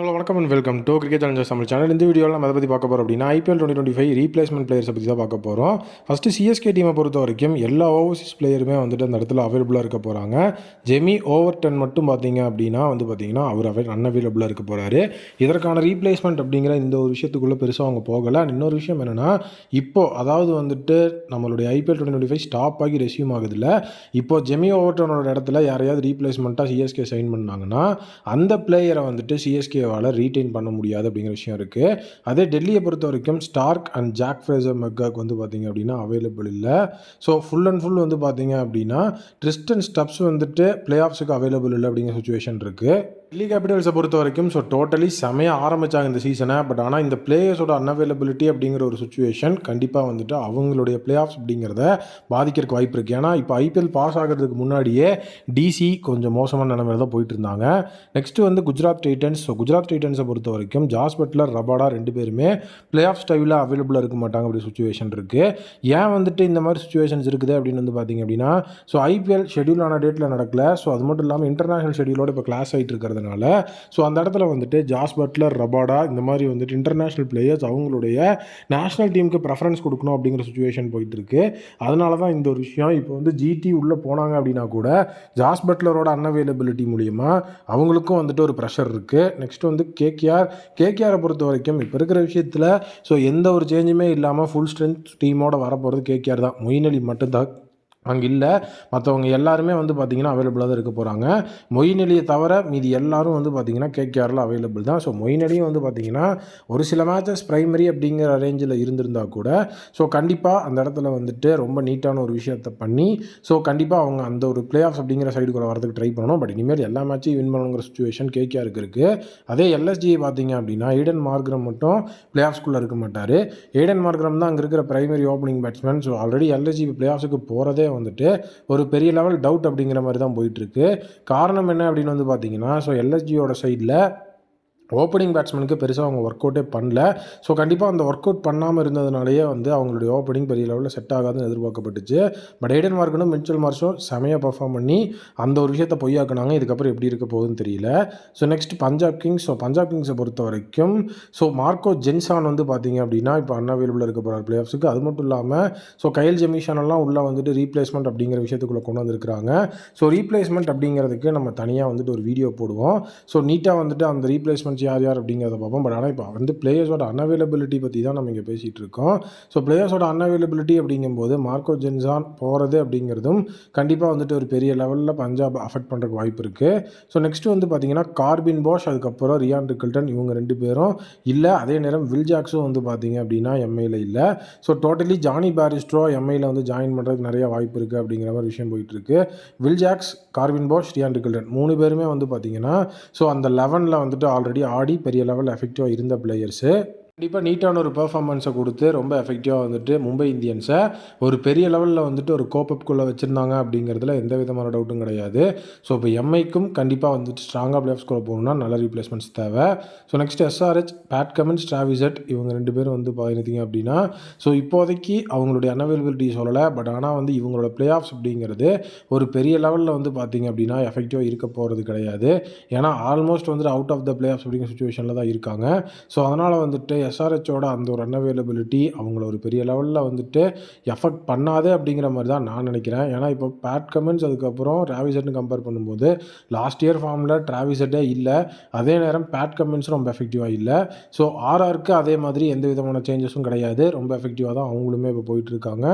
Hello வணக்கம் and welcome to cricket Challengers Tamil channel. இந்த வீடியோவில் நம்ம அதை பற்றி பார்க்க போகிறோம் அப்படின்னா ஐபிஎல் 2025 ரீப்ளேஸ்மெண்ட் பிளேயர்ஸை பற்றி தான் பார்க்க போகிறோம். ஃபஸ்ட்டு சிஎஸ்கே டீமை பொறுத்த வரைக்கும் எல்லா ஓவர்சீஸ் பிளேயருமே வந்துட்டு அந்த இடத்துல அவைலபிளாக இருக்க போகிறாங்க. ஜெமி ஓவர்டன் மட்டும் பார்த்தீங்க அப்படின்னா அவர் அன்அவைலபிளாக இருக்க போகிறாரு. இதற்கான ரீப்ளேஸ்மெண்ட் அப்படிங்கிற இந்த ஒரு விஷயத்துக்குள்ளே பெருசாக அவங்க போகலை. இன்னொரு விஷயம் என்னென்னா, இப்போது வந்துட்டு நம்மளுடைய ஐபிஎல் 2025 ஸ்டாப் ஆகி ரெஸ்யூம் ஆகுதுல்ல, இப்போ ஜெமி ஓவர்டனோட இடத்துல யாரையாவது ரீப்ளேஸ்மெண்ட்டாக சிஎஸ்கே சைன் பண்ணாங்கன்னா அந்த பிளேயரை வந்துட்டு சிஎஸ்கே ரீட்டைன் பண்ண முடியாது அப்படிங்கிற விஷயம் இருக்குது. அதே டெல்லியை பொறுத்த வரைக்கும் ஸ்டார்க் அண்ட் ஜாக் ஃப்ரேசர் மெக்காக் பார்த்தீங்க அப்படின்னா அவைலபிள் இல்லை. ஸோ ஃபுல் அண்ட் ஃபுல் பார்த்தீங்க அப்படின்னா ட்ரிஸ்டன் ஸ்டப்ஸ் வந்துட்டு பிளே ஆஃப்ஸுக்கு அவைலபிள் இல்லை அப்படிங்கிற சுச்சுவேஷன் இருக்குது. டெல்லி கேபிட்டல்ஸை பொறுத்த வரைக்கும் டோட்டலி செமையாக ஆரம்பித்தாங்க இந்த சீசனை. பட் ஆனால் இந்த பிளேயர்ஸோட அன்அவைலபிலிட்டி அப்படிங்கிற ஒரு சுச்சுவேஷன் கண்டிப்பாக வந்துட்டு அவங்களுடைய பிளே ஆஃப்ஸ் அப்படிங்கிறத பாதிக்கிறதுக்கு வாய்ப்பு இருக்குது. ஏன்னா இப்போ ஐபிஎல் பாஸ் ஆகிறதுக்கு முன்னாடியே டிசி கொஞ்சம் மோசமான நிலைமையில தான் போயிட்டு இருந்தாங்க. Next Gujarat Titans. குஜராத் டைட்டன்ஸை பொறுத்த வரைக்கும் ஜாஸ் பட்லர், ரபாடா ரெண்டு பேருமே பிளே ஆஃப் ஸ்டைலில் அவைலபிளாக இருக்க மாட்டாங்க அப்படி சுச்சுவேஷன் இருக்குது. ஏன் இந்த மாதிரி சுச்சுவேஷன்ஸ் இருக்குது அப்படின்னு பார்த்தீங்க அப்படின்னா, ஐபிஎல் ஷெடியூல் ஆன டேட்டில் நடக்கல. அது மட்டும் இல்லாமல் இன்டர்நேஷனல் ஷெடியூலோட இப்போ கிளாஸ் ஆகிட்டு இருக்கிறது. அந்த இடத்துல ஜாஸ் பட்லர், ரபாடா இந்த மாதிரி இன்டர்நேஷனல் பிளேயர்ஸ் அவங்களுடைய நேஷனல் டீமுக்கு ப்ரெஃபரன்ஸ் கொடுக்கணும் அப்படிங்கிற சுச்சுவேஷன் போயிட்டு இருக்கு. அதனால தான் இந்த ஒரு விஷயம். இப்போ ஜிடி உள்ளே போனாங்க அப்படின்னா கூட ஜாஸ் பட்லரோட அன்அவைலபிலிட்டி மூலியமா அவங்களுக்கும் ஒரு ப்ரெஷர் இருக்குது. நெக்ஸ்ட் கேகேஆரை பொறுத்த வரைக்கும் இப்போ இருக்கிற விஷயத்தில் எந்த ஒரு சேஞ்சுமே இல்லாமல் ஃபுல் ஸ்ட்ரென்த் டீமோட வரப்போகிறது கேகேஆர் தான். மொயின் அலி மட்டும்தான் அங்கே இல்லை. மற்றவங்க எல்லாருமே பார்த்திங்கன்னா அவைலபிளாக தான் இருக்க போகிறாங்க. மொயின் அலியை தவிர மீதி எல்லாரும் பார்த்திங்கன்னா கேகேஆரில் அவைலபிள் தான். மொயின் அலியும் பார்த்திங்கன்னா ஒரு சில மேட்சஸ் ப்ரைமரி அப்படிங்கிற ரேஞ்சில் இருந்திருந்தால் கூட கண்டிப்பாக அந்த இடத்துல ரொம்ப நீட்டான ஒரு விஷயத்தை பண்ணி கண்டிப்பாக அவங்க அந்த ஒரு பிளே ஆஃப்ஸ் அப்படிங்கிற சைடுக்குள்ளே வரதுக்கு ட்ரை பண்ணணும். பட் இனிமேல் எல்லா மேட்சையும் வின் பண்ணணுங்கிற சுச்சுவேஷன் கேகேஆருக்கு இருக்குது. அதே எல்எஸ்ஜியை பார்த்திங்க அப்படின்னா ஈடன் மார்க்ரம் மட்டும் பிளே ஆஃப்ஸ்குள்ளே இருக்க மாட்டார். ஈடன் மார்க்ரம் தான் அங்கே இருக்கிற primary opening batsman. Already LSG play ஆஃப்ஸுக்கு போகிறதே ஒரு பெரிய லெவல் டவுட் அப்படிங்கிற மாதிரி தான் போயிட்டு இருக்கு. காரணம் என்ன அப்படின்னு பார்த்தீங்கன்னா, எல்எஸ்ஜியோட சைடில் ஓப்பனிங் பேட்ஸ்மேனுக்கு பெருசாக அவங்க ஒர்க் அவுட்டே பண்ணல. கண்டிப்பாக அந்த ஒர்க் அவுட் பண்ணாமல் இருந்ததுனாலேயே அவங்களுடைய ஓப்பனிங் பெரிய லெவலில் செட் ஆகாதுன்னு எதிர்பார்க்கப்பட்டுச்சு. பட் ஏடன் மார்க்கனும் மிச்சல் மார்ஷும் செமையாக பர்ஃபார்ம் பண்ணி அந்த ஒரு விஷயத்தை பொய்யாக்குனாங்க. இதுக்கப்புறம் எப்படி இருக்க போகுதுன்னு தெரியல. Next Punjab Kings. பஞ்சாப் கிங்ஸை பொறுத்த வரைக்கும் மார்க்கோ ஜென்சான் பார்த்தீங்க அப்படின்னா இப்போ அன்அவைலபிளாக இருக்க போகிறார் பிளே ஆஃப்ஸுக்கு. அது மட்டும் இல்லாமல் கைல் ஜெமிஷன் எல்லாம் உள்ளே ரீப்ளேஸ்மெண்ட் அப்படிங்கிற விஷயத்துக்குள்ளே கொண்டு வந்திருக்கிறாங்க. ரீப்ளேஸ்மெண்ட் அப்படிங்கிறதுக்கு நம்ம தனியாக ஒரு வீடியோ போடுவோம். நீட்டாக அந்த ரீப்ளேஸ்மெண்ட் யார் அப்படிங்கிறத பார்ப்போம். பட் ஆனால் இப்போ பிளேயர்ஸோட அன்அவைலபிலிட்டி பற்றி தான் நம்ம இங்கே பேசிகிட்டு இருக்கோம். பிளேயர்ஸோட அன்அவைலபிலிட்டி அப்படிங்கும்போது மார்க்கோ ஜென்சான் போகிறது அப்படிங்கிறதும் கண்டிப்பாக ஒரு பெரிய லெவலில் பஞ்சாப் அஃபெக்ட் பண்ணுறதுக்கு வாய்ப்பு இருக்குது. நெக்ஸ்ட் பார்த்தீங்கன்னா கார்பின் போஷ், அதுக்கப்புறம் ரியான் ரிக்கில்டன், இவங்க ரெண்டு பேரும் இல்லை. அதே நேரம் வில் ஜாக்ஸும் பார்த்தீங்க அப்படின்னா எம்ஐயில் இல்லை. டோட்டலி ஜானி பாரிஸ்ட்ரோ எம்ஐயில் ஜாயின் பண்ணுறதுக்கு நிறைய வாய்ப்பு இருக்குது அப்படிங்கிற மாதிரி விஷயம் போயிட்டுருக்கு. Will Jacks, Corbin Bosch, Ryan Rickelton மூணு பேருமே பார்த்தீங்கன்னா அந்த 11ல் ஆல்ரெடி ஆடி பெரிய லெவலில் எஃபெக்டிவாக இருந்த பிளேயர்ஸு. கண்டிப்பாக நீட்டான ஒரு பெர்ஃபார்மன்ஸை கொடுத்து ரொம்ப எஃபெக்டிவாக மும்பை இந்தியன்ஸை ஒரு பெரிய லெவலில் ஒரு கோப்பப்புக்குள்ளே வச்சுருந்தாங்க அப்படிங்கிறதுல எந்த விதமான டவுட்டும் கிடையாது. இப்போ எம்ஐக்கும் கண்டிப்பாக ஸ்ட்ராங்காக பிளே ஆஃப்ஸ்குள்ளே போகணும்னா நல்ல ரீப்ளேஸ்மெண்ட்ஸ் தேவை. Next SRH, Pat Cummins, Travis head இவங்க ரெண்டு பேரும் பார்த்தீங்க அப்படின்னா இப்போதைக்கு அவங்களுடைய அன்அவைலபிலிட்டி சொல்லலை. பட் ஆனால் இவங்களோட பிளே ஆஃப்ஸ் அப்படிங்கிறது ஒரு பெரிய லெவலில் பார்த்தீங்க அப்படின்னா எஃபெக்டிவாக இருக்க போகிறது கிடையாது. ஏன்னா almost out of the playoffs அப்படிங்கிற சுச்சுவேஷனில் தான் இருக்காங்க. அதனால் எஸ்ஆர்ஹெச்சோட அந்த ஒரு அன்அவைலபிலிட்டி அவங்கள ஒரு பெரிய லெவலில் எஃபெக்ட் பண்ணாதே அப்படிங்கிற மாதிரி தான் நான் நினைக்கிறேன். ஏன்னா இப்போ பேட் கமின்ஸ் அதுக்கப்புறம் டிராவிஸ் ஹெட்னு கம்பேர் பண்ணும்போது லாஸ்ட் இயர் ஃபார்மில் டிராவிஸ் ஹெட்டே இல்லை. அதே நேரம் பேட் கமின்ஸ் ரொம்ப எஃபெக்டிவாக இல்லை. ஆர்ஆருக்கு அதே மாதிரி எந்த விதமான சேஞ்சஸும் கிடையாது. ரொம்ப எஃபெக்டிவாக தான் அவங்களுமே இப்போ போயிட்டுருக்காங்க.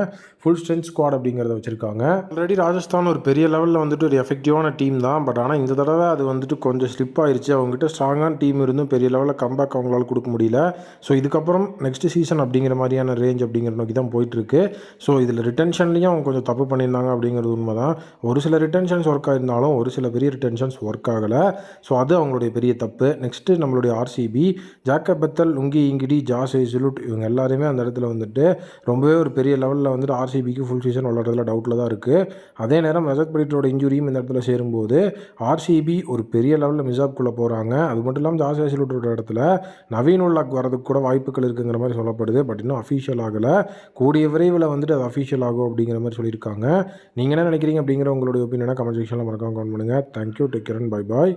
ஃபுல் ஸ்ட்ரென்த் ஸ்குவாட் அப்படிங்கிறத வச்சுருக்காங்க. ஆல்ரெடி ராஜஸ்தான் ஒரு பெரிய லெவலில் ஒரு எஃபெக்டிவான டீம் தான். பட் ஆனால் இந்த தடவை அது கொஞ்சம் ஸ்லிப் ஆயிடுச்சு. அவங்ககிட்ட ஸ்ட்ராங்கான டீம் இருந்தும் பெரிய லெவலில் கம்பேக் அவங்களால கொடுக்க முடியல. இதுக்கப்புறம் நெக்ஸ்ட் சீசன் அப்படிங்கிற மாதிரியான ரேஞ்ச் அப்படிங்கிற நோக்கி தான் போயிட்டுருக்கு. இதில் ரிட்டென்ஷன்லேயும் அவங்க கொஞ்சம் தப்பு பண்ணியிருந்தாங்க அப்படிங்கிறது உண்மை தான். ஒரு சில ரிட்டென்ஷன்ஸ் ஒர்க் ஆகிருந்தாலும் ஒரு சில பெரிய ரிட்டென்ஷன்ஸ் ஒர்க் ஆகலை. அது அவங்களுடைய பெரிய தப்பு. நெக்ஸ்ட்டு நம்மளுடைய RCB, Jacob Bethell, Lungi Ngidi, Josh Hazlewood இவங்க எல்லாருமே அந்த இடத்துல ரொம்பவே ஒரு பெரிய லெவலில் ஆர்சிபிக்கு ஃபுல் சீசன் விளையாடுறதுல டவுட்டில் தான் இருக்குது. அதே நேரம் ரஜத் படிட்டரோட இன்ஜுரியும் இந்த இடத்துல சேரும்போது ஆர்சிபி ஒரு பெரிய லெவலில் மிசாப்குள்ளே போகிறாங்க. அது மட்டும் இல்லாமல் ஜாஸ் ஹேசல்வுட்டோட இடத்துல நவீன் உல்லாக் வரதுக்கு கூட வாய்ப்புகள் இருக்குங்கிற மாதிரி சொல்லப்படுது. பட் இன்னும் அஃபீஷியல் ஆகலை. கூடிய விரைவில் அது அஃபீஷியல் ஆகும் அப்படிங்கிற மாதிரி சொல்லியிருக்காங்க. நீங்கள் என்ன நினைக்கிறீங்க அப்படிங்கிற உங்களுடைய ஒப்பீனியனை கமெண்ட் செக்ஷனில் மறக்காம கமெண்ட் பண்ணுங்கள். Thank you, take care and bye bye.